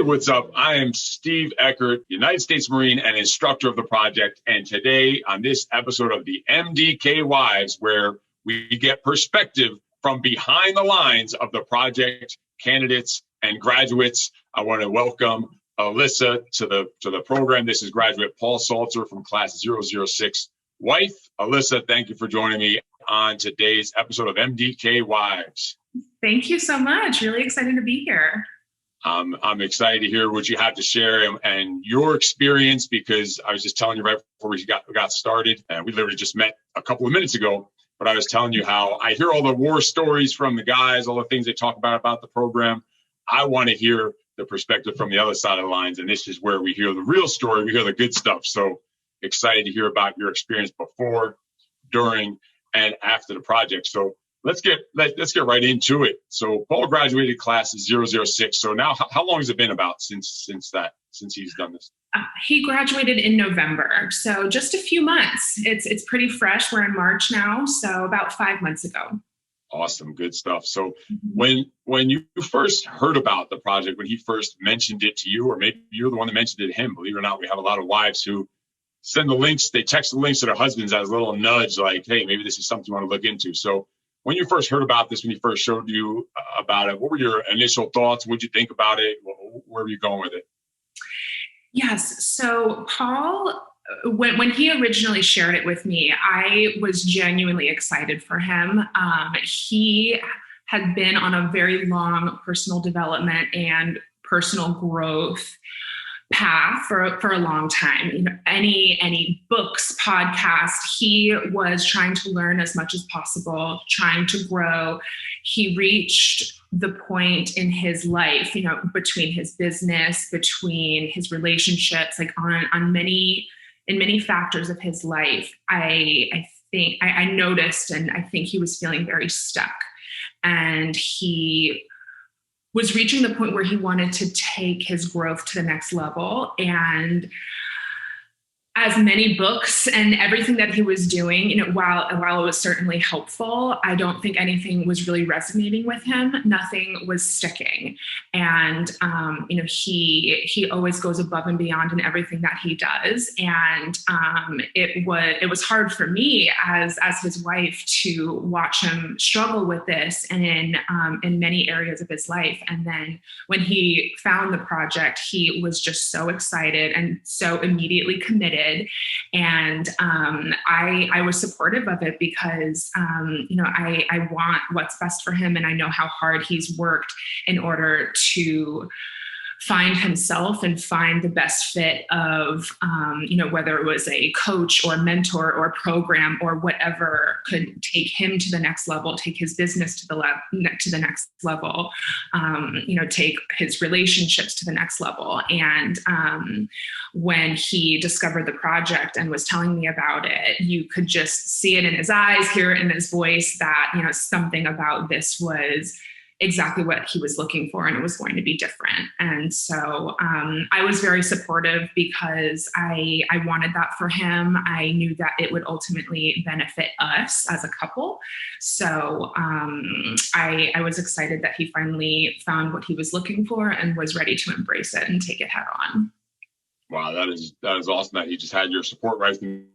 what's up? I am Steve Eckert, United States Marine and instructor of the project. And today on this episode of the MDK Wives, where we get perspective from behind the lines of the project candidates and graduates, I want to welcome Alyssa to the program. This is graduate Paul Salter from class 006 wife. Alyssa, thank you for joining me on today's episode of MDK Wives. Thank you so much. Really excited to be here. I'm excited to hear what you have to share and your experience, because I was just telling you right before we got started, and we literally just met a couple of minutes ago, but I was telling you how I hear all the war stories from the guys, all the things they talk about the program. I want to hear the perspective from the other side of the lines, and this is where we hear the real story. We hear the good stuff. So excited to hear about your experience before, during, and after the project. So let's get right into it. So Paul graduated class 006. So now how long has it been about since he's done this? He graduated in November. So just a few months. It's pretty fresh. We're in March now. So about 5 months ago. Awesome. Good stuff. So when you first heard about the project, when he first mentioned it to you, or maybe you're the one that mentioned it to him, believe it or not, we have a lot of wives who send the links, they text the links to their husbands as a little nudge, like, hey, maybe this is something you want to look into. So when you first heard about this, when he first showed you about it, what were your initial thoughts? What did you think about it? Where were you going with it? Yes. So Paul, when he originally shared it with me, I was genuinely excited for him. He had been on a very long personal development and personal growth path for a long time. You know, any books, podcasts, he was trying to learn as much as possible, trying to grow. He reached the point in his life, you know, between his business, between his relationships, like in many factors of his life. I think I noticed, and I think he was feeling very stuck, and he was reaching the point where he wanted to take his growth to the next level. And as many books and everything that he was doing, you know, while it was certainly helpful, I don't think anything was really resonating with him. Nothing was sticking. And, you know, he always goes above and beyond in everything that he does. And it was hard for me as his wife to watch him struggle with this and in many areas of his life. And then when he found the project, he was just so excited and so immediately committed. And I was supportive of it because, you know, I want what's best for him. And I know how hard he's worked in order to find himself and find the best fit of, you know, whether it was a coach or mentor or program or whatever could take him to the next level, take his business to the next level, you know, take his relationships to the next level. And when he discovered the project and was telling me about it, you could just see it in his eyes, hear it in his voice that, you know, something about this was exactly what he was looking for, and it was going to be different. And so I was very supportive because I wanted that for him. I knew that it would ultimately benefit us as a couple. So I was excited that he finally found what he was looking for and was ready to embrace it and take it head on. Wow, that is awesome that he just had your support, right? He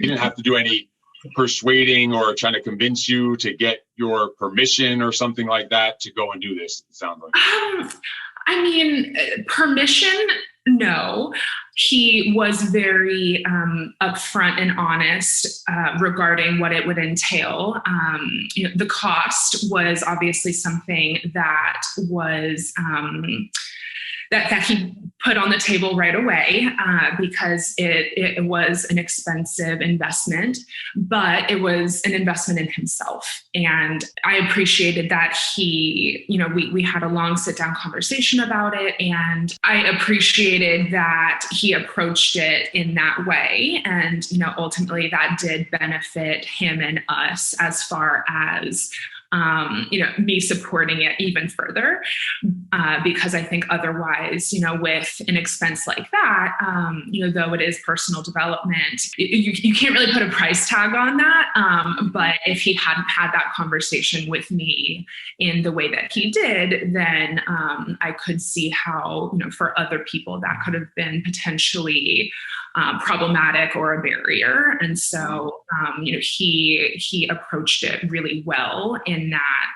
didn't have to do any persuading or trying to convince you to get your permission or something like that to go and do this, it sounds like. I mean, permission, no. He was very upfront and honest regarding what it would entail. You know, the cost was obviously something that was that he put on the table right away because it was an expensive investment, but it was an investment in himself. And I appreciated that he, you know, we had a long sit down conversation about it. And I appreciated that he approached it in that way. And, you know, ultimately that did benefit him and us as far as me supporting it even further, because I think otherwise, with an expense like that, though it is personal development, you can't really put a price tag on that. But if he hadn't had that conversation with me in the way that he did, then I could see how, for other people that could have been potentially problematic or a barrier. And so, he approached it really well in that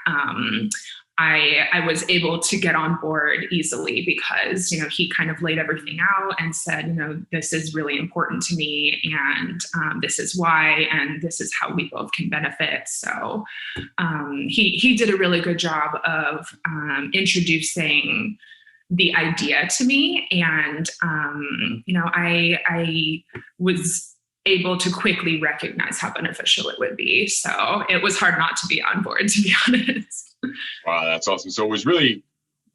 I was able to get on board easily because, he kind of laid everything out and said, this is really important to me, and this is why, and this is how we both can benefit. So he did a really good job of introducing the idea to me. And, I was able to quickly recognize how beneficial it would be. So it was hard not to be on board, to be honest. Wow, that's awesome. So it was really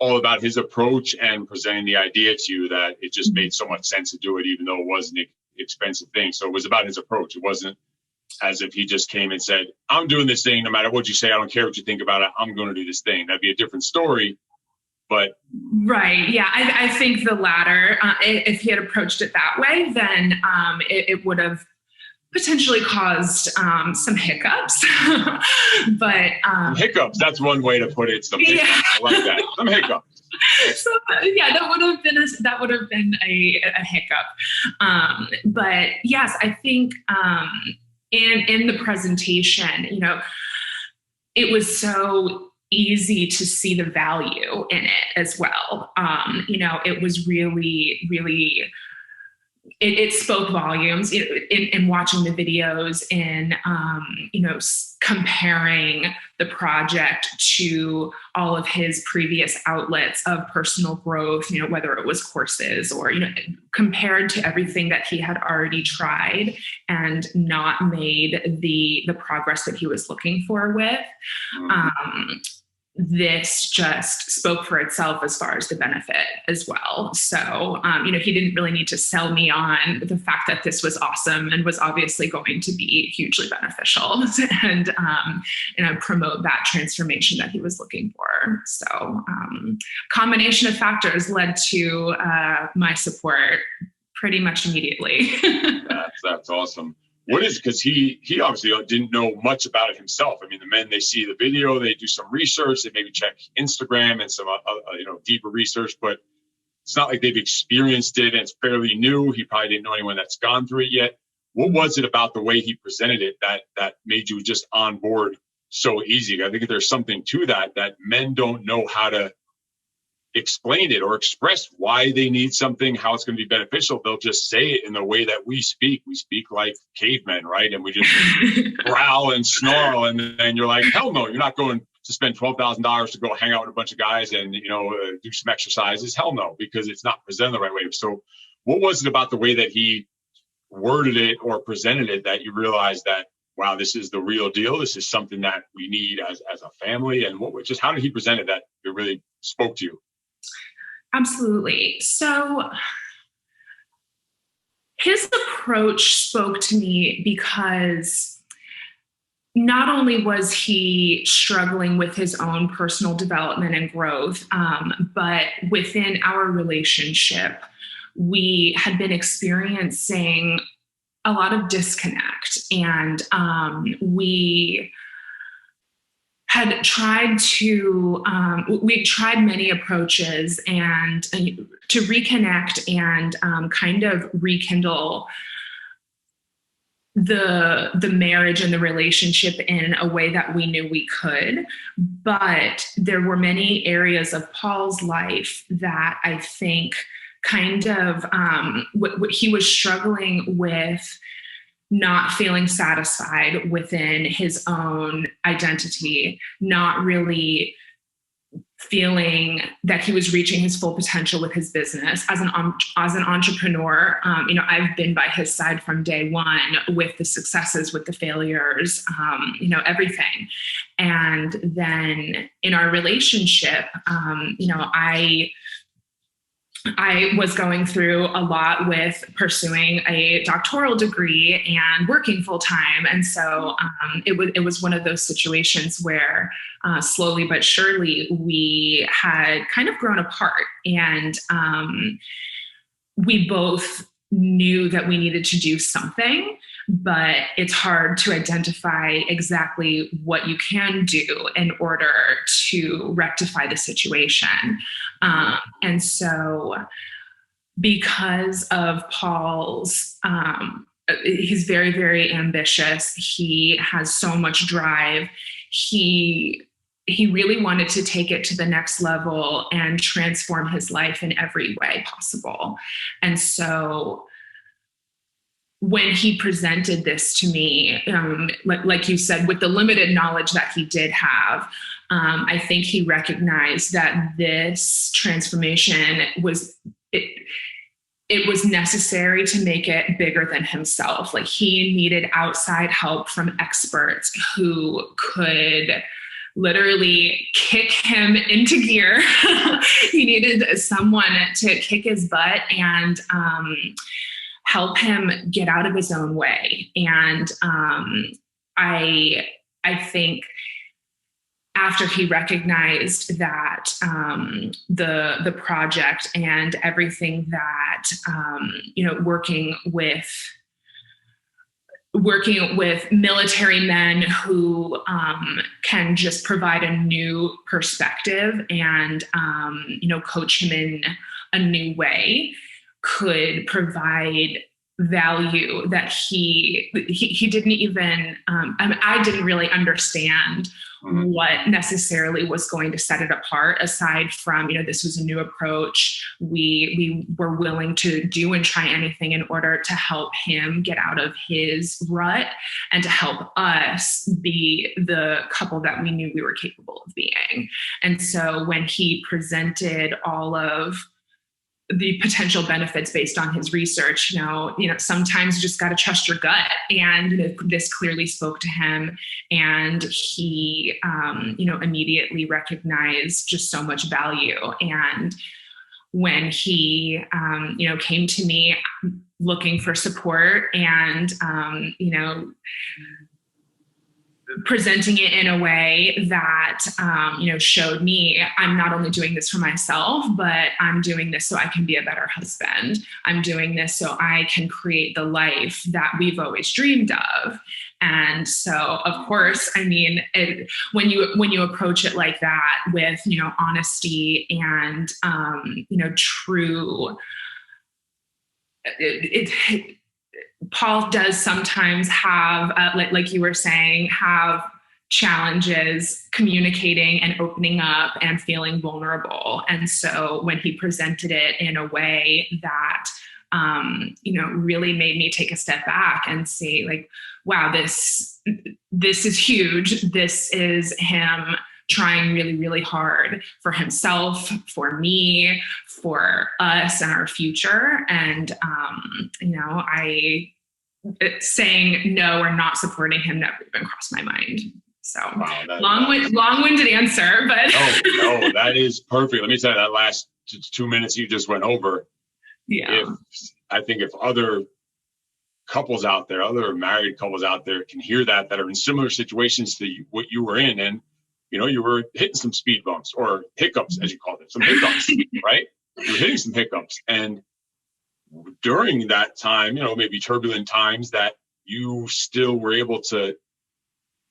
all about his approach and presenting the idea to you that it just made so much sense to do it, even though it wasn't an expensive thing. So it was about his approach. It wasn't as if he just came and said, I'm doing this thing, no matter what you say, I don't care what you think about it, I'm going to do this thing. That'd be a different story. But right. Yeah. I think the latter, if he had approached it that way, then it would have potentially caused some hiccups. But hiccups, that's one way to put it. Some hiccups. Yeah. I like that. Some hiccups. So yeah, that would have been a hiccup. But yes, I think in the presentation, it was so easy to see the value in it as well. It was really, really, it spoke volumes in watching the videos and, comparing the project to all of his previous outlets of personal growth, whether it was courses or, compared to everything that he had already tried and not made the progress that he was looking for with. This just spoke for itself as far as the benefit as well. So, he didn't really need to sell me on the fact that this was awesome and was obviously going to be hugely beneficial and promote that transformation that he was looking for. So, combination of factors led to my support pretty much immediately. That's awesome. What is, because he obviously didn't know much about it himself. I mean, the men, they see the video, they do some research, they maybe check Instagram and some deeper research, but it's not like they've experienced it and it's fairly new. He probably didn't know anyone that's gone through it yet. What was it about the way he presented it that made you just on board so easy? I think there's something to that men don't know how to explain it or express why they need something, how it's going to be beneficial. They'll just say it in the way that we speak. We speak like cavemen, right? And we just growl and snarl. And then you're like, hell no, you're not going to spend $12,000 to go hang out with a bunch of guys and, do some exercises. Hell no, because it's not presented the right way. So what was it about the way that he worded it or presented it that you realized that, wow, this is the real deal. This is something that we need as a family. And how did he present it that it really spoke to you? Absolutely. So his approach spoke to me because not only was he struggling with his own personal development and growth, but within our relationship, we had been experiencing a lot of disconnect, and we had tried to, we tried many approaches and to reconnect and kind of rekindle the marriage and the relationship in a way that we knew we could. But there were many areas of Paul's life that I think kind of, what he was struggling with, not feeling satisfied within his own identity, not really feeling that he was reaching his full potential with his business. As an entrepreneur, I've been by his side from day one, with the successes, with the failures, everything. And then in our relationship, I was going through a lot with pursuing a doctoral degree and working full time, and so it was one of those situations where slowly but surely we had kind of grown apart, and we both knew that we needed to do something, but it's hard to identify exactly what you can do in order to rectify the situation. And so, because of Paul's, he's very, very ambitious. He has so much drive. He really wanted to take it to the next level and transform his life in every way possible. And so when he presented this to me, like you said, with the limited knowledge that he did have, I think he recognized that this transformation it was necessary to make it bigger than himself. Like, he needed outside help from experts who could literally kick him into gear. He needed someone to kick his butt and help him get out of his own way. And I think after he recognized that the project and everything that working with military men who can just provide a new perspective and coach him in a new way could provide value that he didn't even I didn't really understand what necessarily was going to set it apart, aside from this was a new approach. We were willing to do and try anything in order to help him get out of his rut and to help us be the couple that we knew we were capable of being. And so when he presented all of the potential benefits based on his research, sometimes you just got to trust your gut. And this clearly spoke to him, and he, immediately recognized just so much value. And when he, came to me looking for support and, presenting it in a way that, showed me I'm not only doing this for myself, but I'm doing this so I can be a better husband. I'm doing this so I can create the life that we've always dreamed of. And so, of course, when you approach it like that with, honesty and, true, Paul does sometimes have, like you were saying, have challenges communicating and opening up and feeling vulnerable. And so when he presented it in a way that, really made me take a step back and see, like, wow, this is huge. This is him trying really, really hard for himself, for me, for us and our future. And, saying no or not supporting him never even crossed my mind. So wow, long-winded answer, but. No, that is perfect. Let me tell you, that last 2 minutes you just went over. Yeah. I think if other couples out there, other married couples out there can hear that are in similar situations to what you were in, and you were hitting some speed bumps or hiccups, as you called it, some hiccups, right? You're hitting some hiccups. And during that time, maybe turbulent times, that you still were able to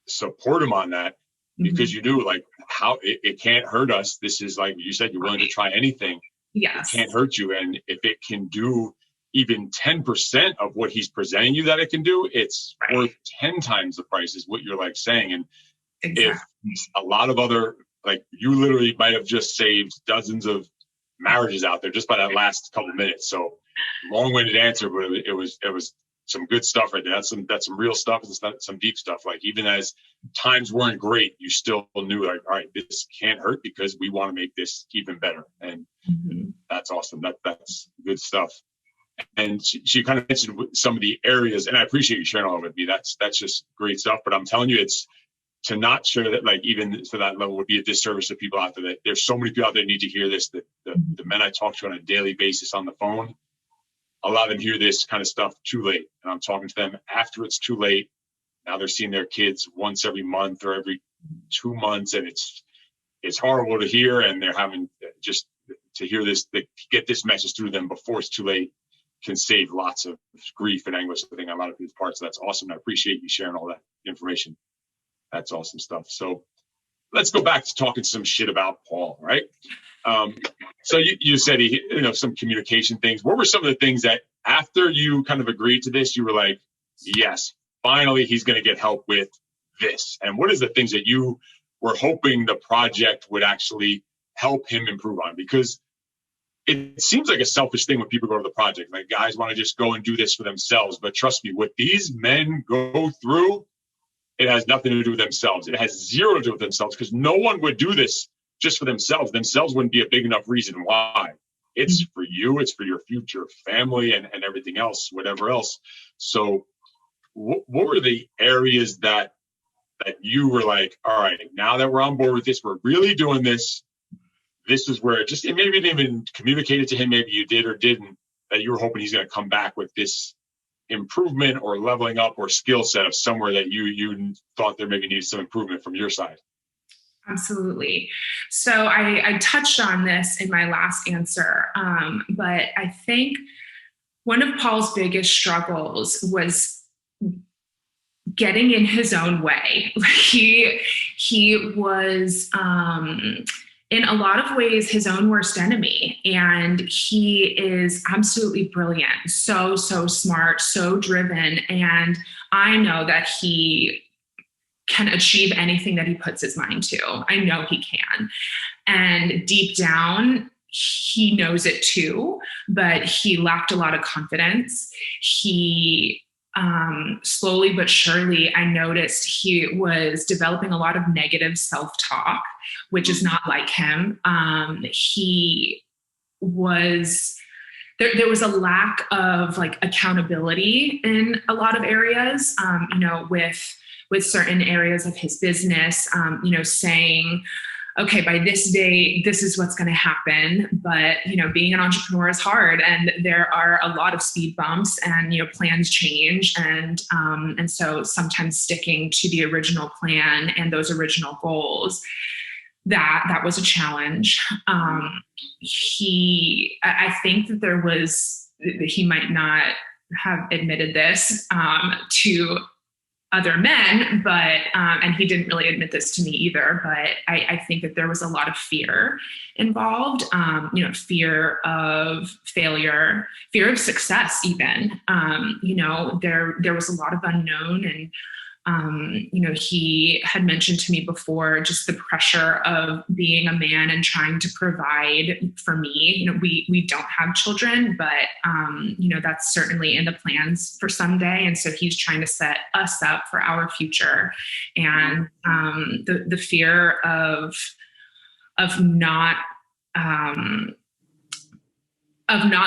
support him on that because you knew, like, how it can't hurt us. This is, like you said, you're willing to try anything. Yes. It can't hurt you. And if it can do even 10% of what he's presenting you that it can do, it's worth 10 times the price, is what you're like saying. And if a lot of other, like, you literally might have just saved dozens of marriages out there just by that last couple minutes. So long-winded answer, but it was some good stuff right there. That's some real stuff. It's not some deep stuff. Like, even as times weren't great, you still knew, like, all right, this can't hurt because we want to make this even better. And that's awesome. That's good stuff. And she kind of mentioned some of the areas, and I appreciate you sharing all of it with me. That's just great stuff. But I'm telling you, to not share that, like, even to that level would be a disservice to people out there. That there's so many people out there that need to hear this, that the men I talk to on a daily basis on the phone, a lot of them hear this kind of stuff too late. And I'm talking to them after it's too late. Now they're seeing their kids once every month or every 2 months, and it's horrible to hear. And they're having just to hear this, they get this message through them before it's too late, can save lots of grief and anguish, I think, on a lot of people's parts. So that's awesome. I appreciate you sharing all that information. That's awesome stuff. So let's go back to talking some shit about Paul, right? So you said some communication things. What were some of the things that after you kind of agreed to this, you were like, yes, finally he's going to get help with this? And what is the things that you were hoping the project would actually help him improve on? Because it seems like a selfish thing when people go to the project. Like, guys want to just go and do this for themselves. But trust me, what these men go through, it has nothing to do with themselves. It has zero to do with themselves, because no one would do this just for themselves. Themselves wouldn't be a big enough reason why. It's for you. It's for your future family and everything else, whatever else. So what were the areas that you were like, all right, now that we're on board with this, we're really doing this. This is where it maybe you didn't even communicate it to him. Maybe you did or didn't, that you were hoping he's going to come back with this improvement or leveling up or skill set of somewhere that you thought there maybe needed some improvement from your side. Absolutely. So I touched on this in my last answer, but I think one of Paul's biggest struggles was getting in his own way. He was in a lot of ways his own worst enemy, and he is absolutely brilliant, so smart, so driven, and I know that he can achieve anything that he puts his mind to. I know he can. And deep down, he knows it too, but he lacked a lot of confidence. He, slowly but surely, I noticed he was developing a lot of negative self-talk, which is not like him. He was... There was a lack of like accountability in a lot of areas, with certain areas of his business, saying, okay, by this day, this is what's going to happen. But, being an entrepreneur is hard, and there are a lot of speed bumps, and, plans change. And so sometimes sticking to the original plan and those original goals, that was a challenge. I think that he might not have admitted this to other men, but and he didn't really admit this to me either, but I think that there was a lot of fear involved, fear of failure, fear of success even. There was a lot of unknown, and he had mentioned to me before just the pressure of being a man and trying to provide for me. We don't have children, but, that's certainly in the plans for someday. And so he's trying to set us up for our future. And the fear of not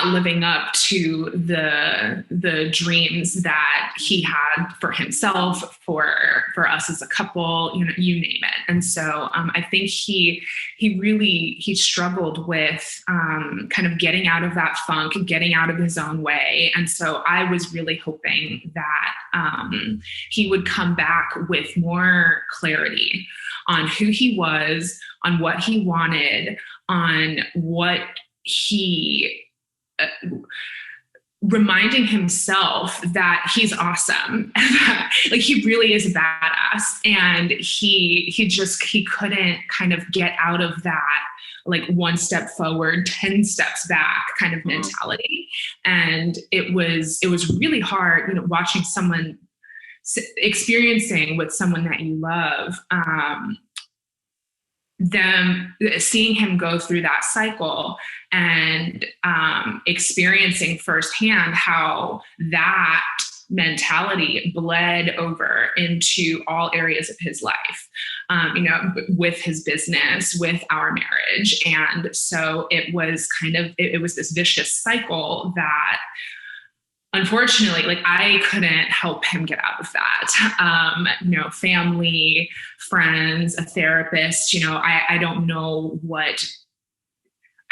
living up to the dreams that he had for himself, for us as a couple, you name it. And so I think he struggled with kind of getting out of that funk, getting out of his own way. And so I was really hoping that he would come back with more clarity on who he was, on what he wanted, on what reminding himself that he's awesome, like he really is a badass, and he couldn't kind of get out of that like one step forward, 10 steps back kind of mentality. And it was really hard, watching someone experiencing with someone that you love, seeing him go through that cycle and experiencing firsthand how that mentality bled over into all areas of his life, with his business, with our marriage. And so it was it was this vicious cycle that unfortunately, like I couldn't help him get out of that. Family, friends, a therapist, I don't know what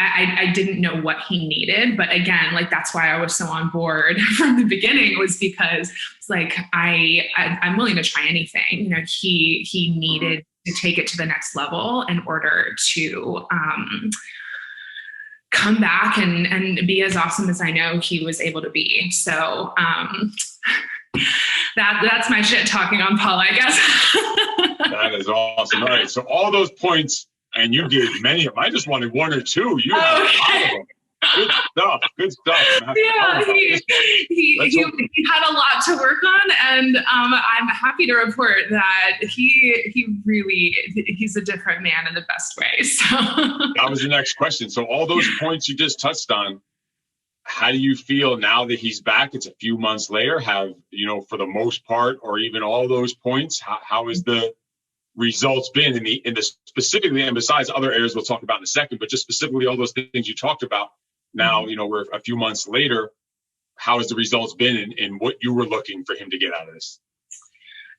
I didn't know what he needed. But again, like that's why I was so on board from the beginning, was because it's like I'm willing to try anything. He needed to take it to the next level in order to come back and be as awesome as I know he was able to be. So that's my shit talking on Paul, I guess. That is awesome. All right. So all those points, and you gave many of them. I just wanted one or two. You had a lot of them. Good stuff. Yeah, he had a lot to work on, and I'm happy to report that he's a different man in the best way. So that was the next question. So all those points you just touched on, how do you feel now that he's back? It's a few months later. Have, for the most part, or even all those points, how has the results been in the specifically, and besides other areas we'll talk about in a second, but just specifically all those things you talked about? Now, we're a few months later. How has the results been in what you were looking for him to get out of this?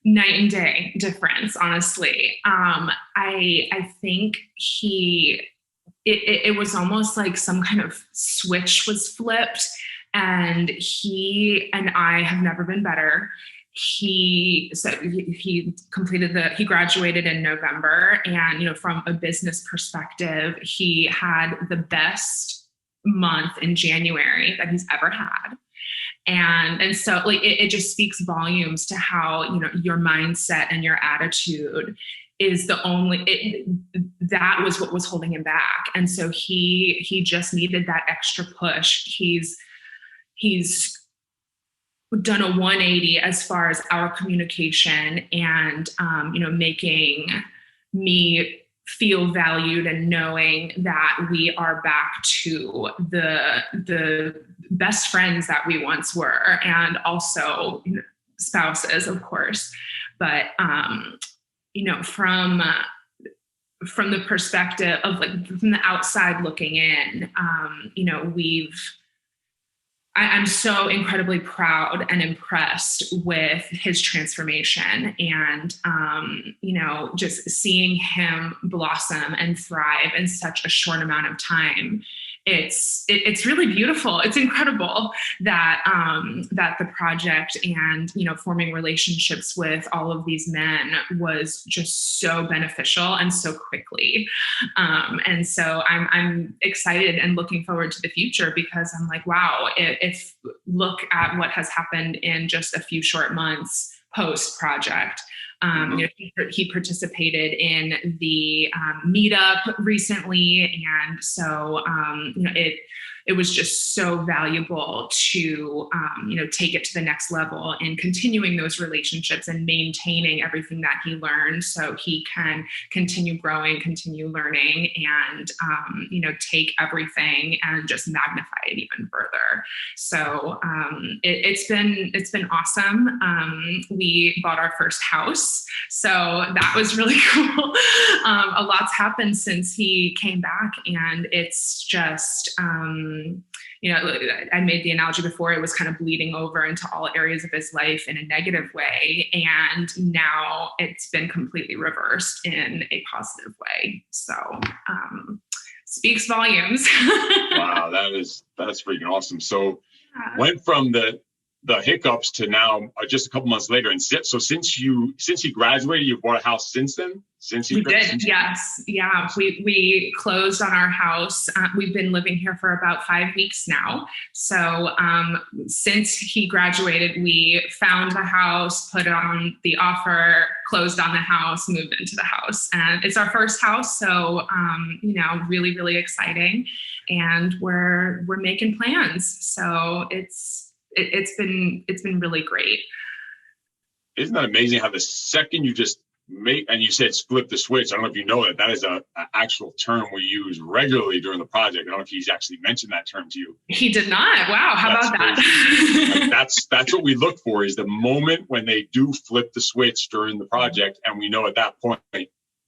Night and day difference, honestly. I think it was almost like some kind of switch was flipped, and he and I have never been better. He graduated in November, and from a business perspective, he had the best month in January that he's ever had. And so like it just speaks volumes to how, your mindset and your attitude is that was what was holding him back. And so he just needed that extra push. He's done a 180 as far as our communication and, making me feel valued and knowing that we are back to the best friends that we once were, and also spouses, of course. But, from the perspective of like from the outside looking in, I'm so incredibly proud and impressed with his transformation, and, just seeing him blossom and thrive in such a short amount of time. It's really beautiful. It's incredible that the project and, forming relationships with all of these men was just so beneficial and so quickly. And so I'm excited and looking forward to the future, because I'm like, wow, if look at what has happened in just a few short months post project. He participated in the meetup recently, and so it was just so valuable to take it to the next level and continuing those relationships and maintaining everything that he learned, so he can continue growing, continue learning, and take everything and just magnify it even further. So it's been awesome. We bought our first house, so that was really cool. A lot's happened since he came back, and it's just I made the analogy before, it was kind of bleeding over into all areas of his life in a negative way, and now it's been completely reversed in a positive way. So speaks volumes. Wow, that's freaking awesome. So went from the hiccups to now just a couple months later. And so since he graduated, you've bought a house since then? We did, yes. Yeah, we closed on our house. We've been living here for about 5 weeks now. So since he graduated, we found the house, put on the offer, closed on the house, moved into the house. And it's our first house. So, really, really exciting. And we're making plans. So it's been really great. Isn't that amazing how the second you just make, and you said flip the switch, I don't know if you know that is a actual term we use regularly during the project. I don't know if he's actually mentioned that term to you. He did not. Wow. How about that? That's what we look for, is the moment when they do flip the switch during the project. And we know at that point,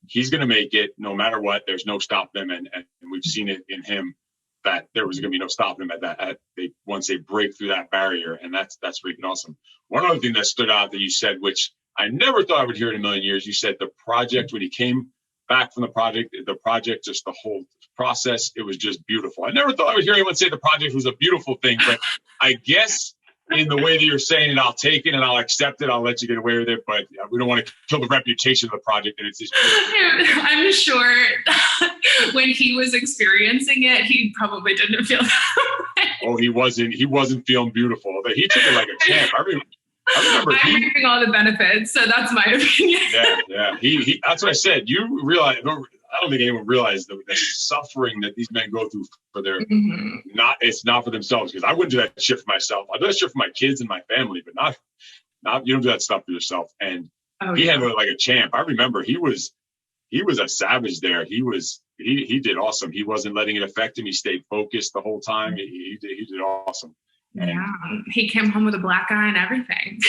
he's going to make it no matter what. There's no stopping him. And we've seen it in him that there was going to be no stopping them once they break through that barrier. And that's freaking awesome. One other thing that stood out that you said, which I never thought I would hear in a million years, you said the project, when he came back from the project, just the whole process, it was just beautiful. I never thought I would hear anyone say the project was a beautiful thing, but I guess in the way that you're saying it, I'll take it and I'll accept it. I'll let you get away with it, but we don't want to kill the reputation of the project. And it's just I'm sure when he was experiencing it, he probably didn't feel that way. Oh, he wasn't feeling beautiful, but he took it like a champ. I remember I'm reaping all the benefits, so that's my opinion. Yeah. He that's what I said. You realize, I don't think anyone realized the suffering that these men go through for their it's not for themselves, because I wouldn't do that shit for myself. I do that shit for my kids and my family, but not you don't do that stuff for yourself. And he handled it like a champ. I remember he was a savage there. He did awesome. He wasn't letting it affect him. He stayed focused the whole time. He did awesome. And he came home with a black eye and everything.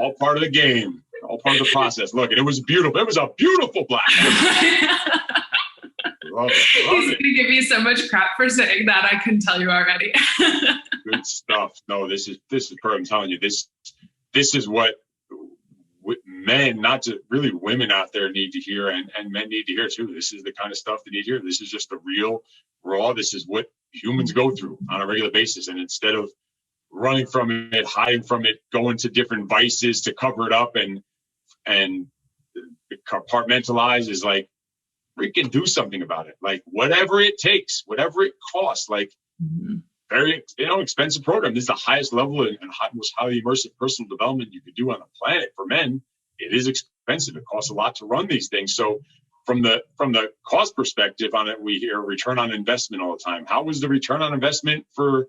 all part of the game. All part of the process. Look, and it was beautiful. It was a beautiful black eye. Love it. He's going to give you so much crap for saying that. I can tell you already. Good stuff. No, this is perfect. I'm telling you, this is what men, not to really women out there, need to hear, and men need to hear too. This is the kind of stuff they need to hear. This is just the real, raw. This is what humans go through on a regular basis. And instead of running from it, hiding from it, going to different vices to cover it up and compartmentalize, is like, freaking do something about it. Like, whatever it takes, whatever it costs, like very, expensive program. This is the highest level and most highly immersive personal development you could do on the planet for men. It is expensive. It costs a lot to run these things. So from the cost perspective on it, we hear return on investment all the time. How was the return on investment for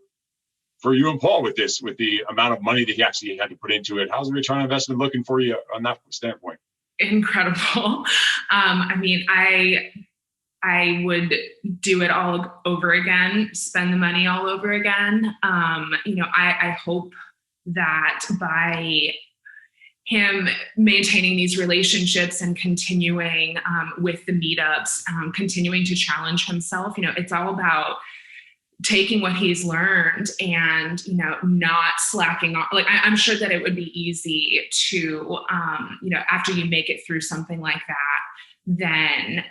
you and Paul with the amount of money that he actually had to put into it? How's the return on investment looking for you on that standpoint? Incredible. I mean, I would do it all over again, spend the money all over again. I hope that by him maintaining these relationships and continuing with the meetups, continuing to challenge himself, it's all about taking what he's learned and, not slacking off. Like, I'm sure that it would be easy to, after you make it through something like that, then,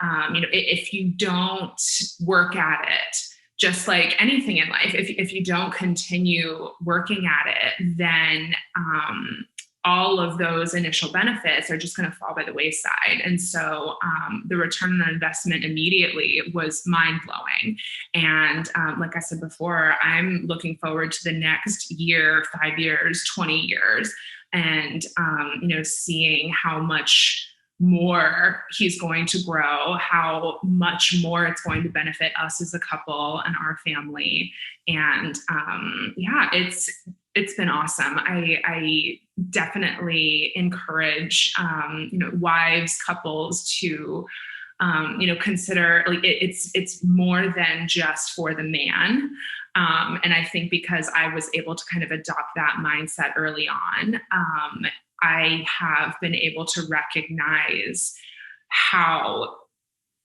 if you don't work at it, just like anything in life, if you don't continue working at it, then, all of those initial benefits are just going to fall by the wayside. And so the return on investment immediately was mind-blowing. And like I said before, I'm looking forward to the next year, 5 years, 20 years, and seeing how much more he's going to grow, how much more it's going to benefit us as a couple and our family. And it's been awesome. I definitely encourage, wives, couples to, consider, like, it's more than just for the man. And I think because I was able to kind of adopt that mindset early on, I have been able to recognize how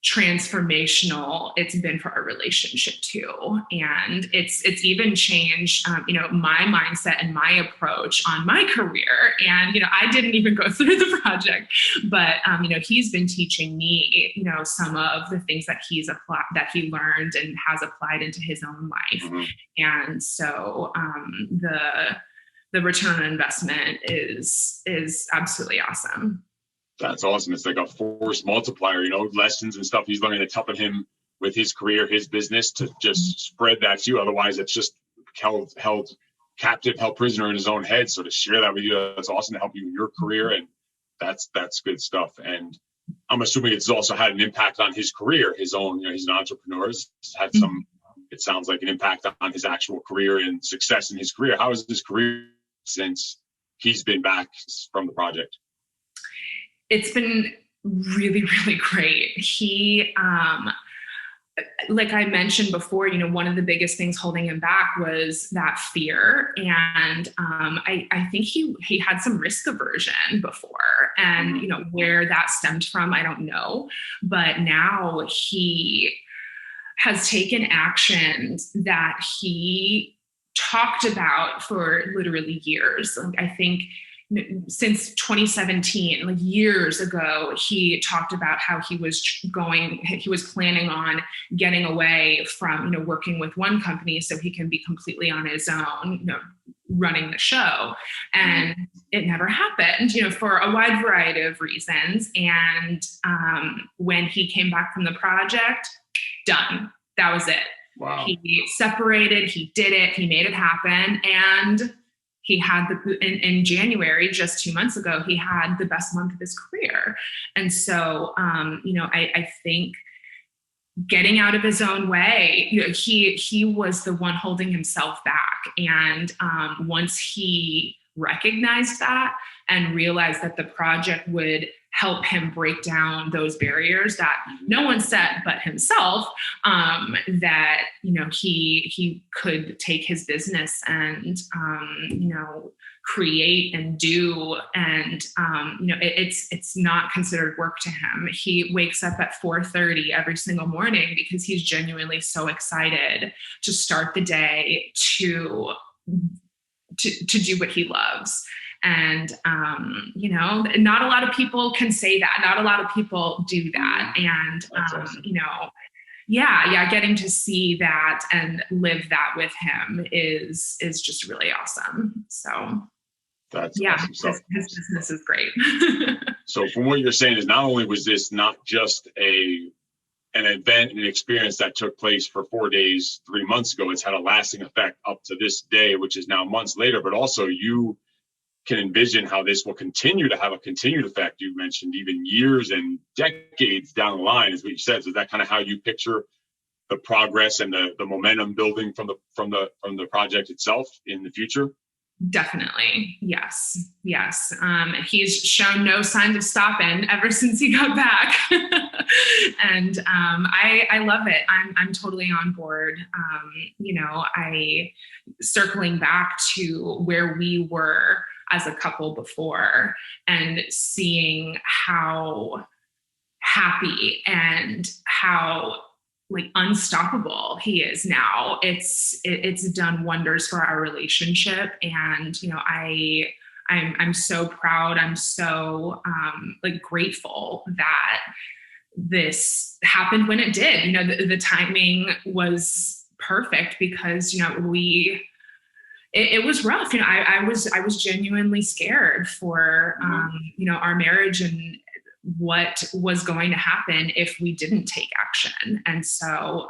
transformational it's been for our relationship too. And it's even changed, my mindset and my approach on my career. And, I didn't even go through the project, but, he's been teaching me, some of the things that that he learned and has applied into his own life. Mm-hmm. And so, the return on investment is absolutely awesome. That's awesome. It's like a force multiplier, lessons and stuff he's learning that's helping him with his career, his business, to just spread that to you. Otherwise, it's just held captive, held prisoner in his own head. So to share that with you, that's awesome to help you in your career. And that's good stuff. And I'm assuming it's also had an impact on his career, his own, he's an entrepreneur. It's had some, it sounds like, an impact on his actual career and success in his career. How is his career since he's been back from the project? It's been really, really great. He, like I mentioned before, one of the biggest things holding him back was that fear. And I think he had some risk aversion before, and, where that stemmed from, I don't know. But now he has taken actions that he talked about for literally years. Like, I think since 2017, like years ago, he talked about how he was planning on getting away from, working with one company so he can be completely on his own, running the show. And it never happened, for a wide variety of reasons. And when he came back from the project, done. That was it. Wow. He separated, he did it, he made it happen. And he had in January, just 2 months ago, he had the best month of his career. And so, I think getting out of his own way, he was the one holding himself back. And once he recognized that and realized that the project would help him break down those barriers that no one set but himself, that, he could take his business and, create and do. And, it's not considered work to him. He wakes up at 4:30 every single morning because he's genuinely so excited to start the day to do what he loves. And, not a lot of people can say that. Not a lot of people do that. And, awesome. Getting to see that and live that with him is just really awesome. So that's awesome stuff. His business is great. So from what you're saying is not only was this not just an event and an experience that took place for 4 days, 3 months ago, it's had a lasting effect up to this day, which is now months later, but also you can envision how this will continue to have a continued effect. You mentioned even years and decades down the line, is what you said. So is that kind of how you picture the progress and the momentum building from the project itself in the future? Definitely. Yes. He's shown no signs of stopping ever since he got back. And I love it. I'm totally on board. Circling back to where we were as a couple before and seeing how happy and how unstoppable he is now. It's done wonders for our relationship. And, I'm so proud. I'm so grateful that this happened when it did. The timing was perfect because, it was rough. I was genuinely scared for, our marriage and what was going to happen if we didn't take action. And so,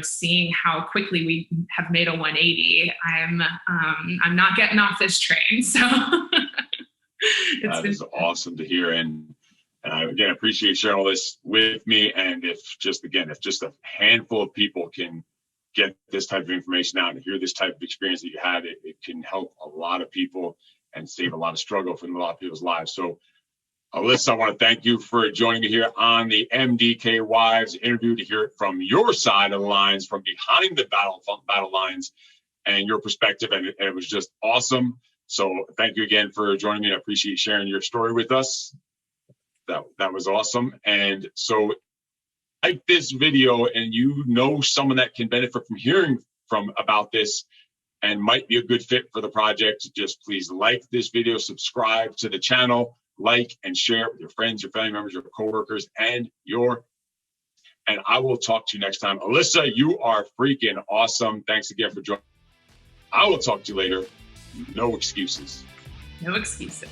seeing how quickly we have made a 180, I'm not getting off this train. So that is awesome to hear. And I, again, appreciate sharing all this with me. And if just a handful of people can get this type of information out and hear this type of experience that you had, it can help a lot of people and save a lot of struggle from a lot of people's lives. So Alyssa, I want to thank you for joining me here on the MDK Wives interview to hear it from your side of the lines, from behind the battle lines and your perspective. And it was just awesome. So thank you again for joining me. I appreciate sharing your story with us. That was awesome. And so like this video and someone that can benefit from hearing about this and might be a good fit for the project, just please like this video, subscribe to the channel, like and share it with your friends, your family members, your coworkers, and I will talk to you next time. Alyssa, you are freaking awesome. Thanks again for joining. I will talk to you later. No excuses. No excuses.